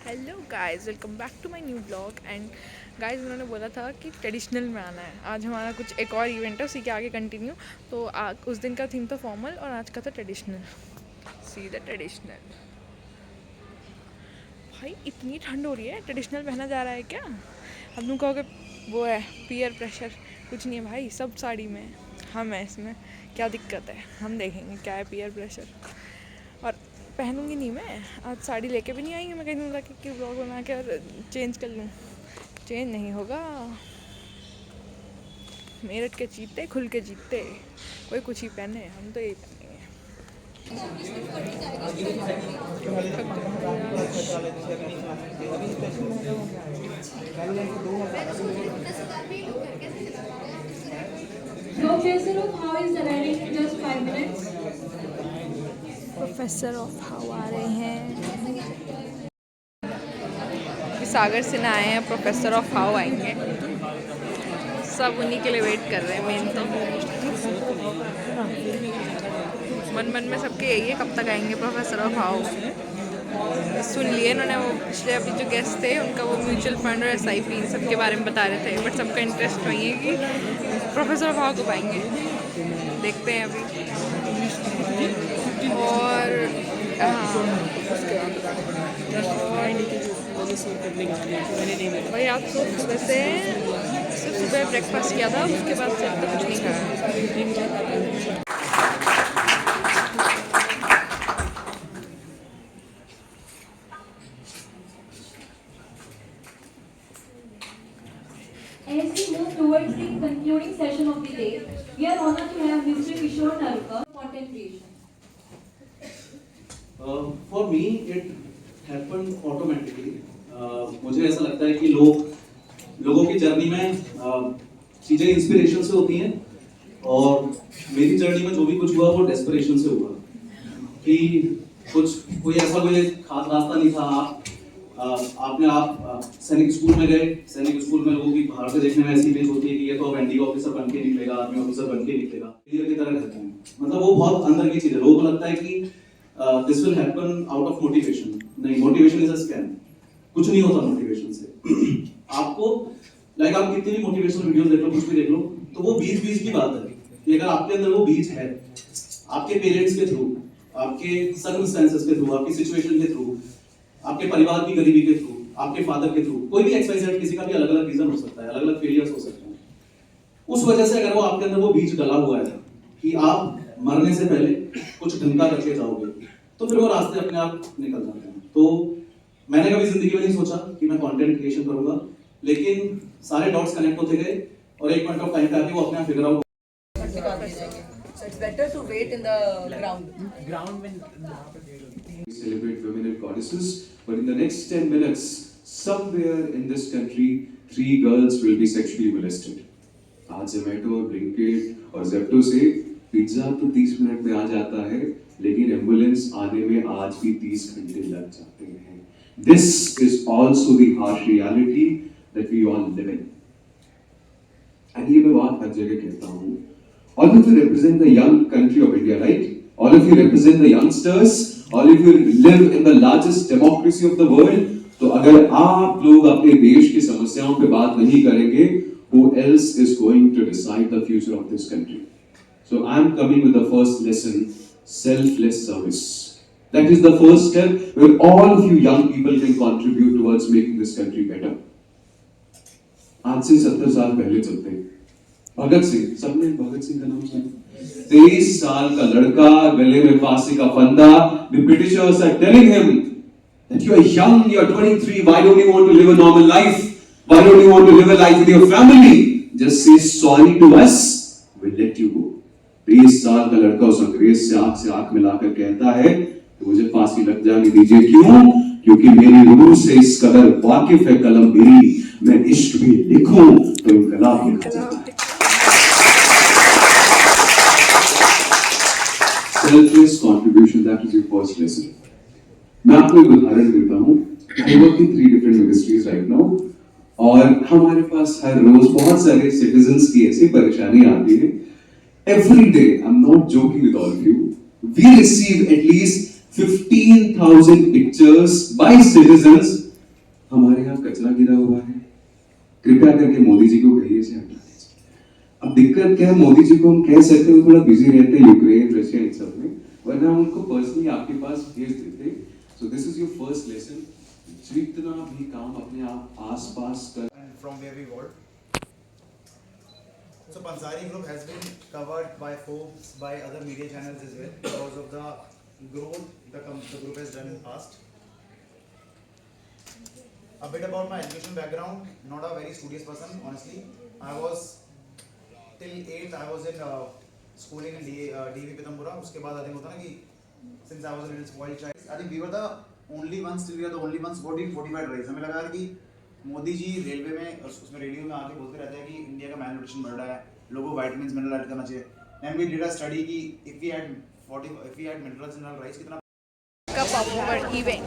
Hello guys, welcome back to my new blog. And guys, उन्होंने बोला था कि ट्रेडिशनल में आना है। आज हमारा कुछ एक और इवेंट है, उसी के आगे कंटिन्यू। तो उस दिन का थीम था फॉर्मल और आज का था ट्रेडिशनल। See the traditional. भाई इतनी ठंड हो रही है, ट्रेडिशनल पहना जा रहा है क्या? हम लोग कहोगे वो है पीयर प्रेशर। कुछ नहीं है भाई, सब साड़ी में है, हम हैं इसमें। क्या दिक्कत है, हम देखेंगे क्या है पीयर प्रेशर। और पहनूंगी नहीं मैं आज, साड़ी लेके भी नहीं आई हूँ। मैं कहीं लगा कि ब्लॉग बना के और चेंज कर लूँ। चेंज नहीं होगा। मेरठ के चीते खुल के जीते। कोई कुछ ही पहने, हम तो यही पहनेंगे। Professor of How is arriving in just 5 minutes. Professor of how आ रहे हैं। सागर से ना आए हैं, प्रोफेसर ऑफ हाउ आएंगे। सब उन्हीं के लिए वेट कर रहे हैं। मेन तो मन मन में सबके यही है, कब तक आएंगे प्रोफेसर ऑफ हाउ। सुन लिए इन्होंने, वो पिछले अभी जो गेस्ट थे उनका वो म्यूचुअल फंड और SIP इन सब के बारे में बता रहे थे। बट सबका इंटरेस्ट वही है कि प्रोफेसर ऑफ हाउ कब आएंगे। देखते हैं अभी। और भाई आज तो सुबह से सिर्फ सुबह ब्रेकफास्ट किया था, उसके बाद से अब तक कुछ नहीं खाया। As we move towards the concluding session of the day, we are honored to have Mr. Kishore Narukar, content creation. For me, it happened automatically. मुझे ऐसा लगता है कि लोगों की जर्नी में चीजें इंस्पिरेशन से होती हैं, और मेरी जर्नी में जो भी कुछ हुआ वो डेस्परेशन से हुआ। कि कोई खास रास्ता नहीं था। आप सैनिक स्कूल में गए। सैनिक स्कूल में लोगों की बाहर से देखने में ऐसी इमेज होती है कि ये तो अब ND ऑफिसर बन के निकलेगा, आर्मी ऑफिसर बन के निकलेगा, की तरह रहते हैं। मतलब वो बहुत अंदर की चीज है। लोगों को लगता है कि this will happen out of motivation. नहीं, मोटिवेशन इज अ स्कैम। कुछ नहीं होता मोटिवेशन से। आपको आप कितनी भी मोटिवेशनल वीडियोस देख लो, कुछ भी देख लो, तो वो बीज की बात है कि अगर आपके अंदर वो बीज है, आपके पेरेंट्स के थ्रू, आपके सर्कमस्टेंसेस के थ्रू, आपकी सिचुएशन के थ्रू, आपके परिवार की गरीबी के थ्रू, आपके फादर के थ्रू, कोई भी XYZ, किसी का भी अलग अलग रीजन हो सकता है, अलग अलग फेलियर्स हो सकते हैं। उस वजह से अगर वो आपके अंदर वो बीज डला हुआ है कि आप मरने से पहले कुछ ढंका करके जाओगे, तो फिर वो रास्ते अपने आप निकल जाते हैं। तो मैंने कभी जिंदगी में नहीं सोचा कि मैं कंटेंट क्रिएशन करूंगा, लेकिन सारे डॉट्स कनेक्ट होते गए और एक पॉइंट ऑफ टाइम पे आके वो अपने आप figure out. So it's better to wait in the ground when we celebrate women and goddesses, but in the next 10 minutes, somewhere in this country, 3 girls will be sexually molested. आज Zomato, Blinkit और Zepto से pizza तो 30 minute में आ जाता है, लेकिन ambulance आने में आज भी 30 घंटे लग जाते हैं। This is also the harsh reality that we all live in. And ये मैं बात हर जगह कहता हूँ। All of you represent the young country of India, right? All of you represent the youngsters. All of you live in the largest democracy of the world. तो अगर आप लोग अपने देश की समस्याओं पे बात नहीं करेंगे, who else is going to decide the future of this country? So I'm coming with the first lesson: selfless service. That is the first step where all of you young people can contribute towards making this country better. आज से 70 साल पहले चलते हैं। भगत सिंह, सबने भगत सिंह का नाम सुना? 23 साल का लड़का, गले में फांसी का फंदा। The Britishers are telling him that you are young, you are 23. Why don't you want to live a normal life? Why don't you want to live a life with your family? Just say sorry to us, we'll let you go. 23 साल का लड़का उस अंग्रेज से आंख मिलाकर कहता है कि मुझे फांसी लग जाने दीजिए। क्यों? क्योंकि मेरी रूह से इस कदर वाकिफ है कलम मेरी, मैं इश्क भी लिखूं तो इनकलाब भी लिखूं। Selfless contribution, that is your first lesson. मैं आपको एक उदाहरण देता हूँ। I work in 3 different ministries right now, और हमारे पास हर रोज बहुत सारे citizens की ऐसी परेशानी आती है। Every day, I'm not joking with all of you, we receive at least 15,000 pictures by citizens हमारे यहाँ कचरा गिरा हुआ है, कृपया करके मोदी जी को कहिए इसे हटा दीजिए। अब दिक्कत क्या है, मोदी जी को हम कह सकते हैं थोड़ा बिजी रहते हैं यूक्रेन रशिया इन सब में, वरना हम उनको पर्सनली आपके पास भेज देते। So this is your first lesson, जितना भी काम अपने आप आस पास कर। And from where we work. So Pansari Group has been covered by Forbes, by other media channels as well because of the growth the group has done in past. A bit about my education background, not a very studious person, honestly. I was till 8th I was in schooling in DV Pitambura. उसके बाद I think होता ना कि since I was a little spoiled child, I think we were the only ones, still we are the only ones voting 45 rights. हमें लगा कि Modi ji railway में उसमें रेडियो में आके बोलते रहते हैं कि इंडिया का मैलन्यूट्रिशन बढ़ रहा है, लोगों को विटामिन्स मिनरल ऐड करना चाहिए। And we did a study कि if we had minerals in our rice कितना का पॉपुलर इवेंट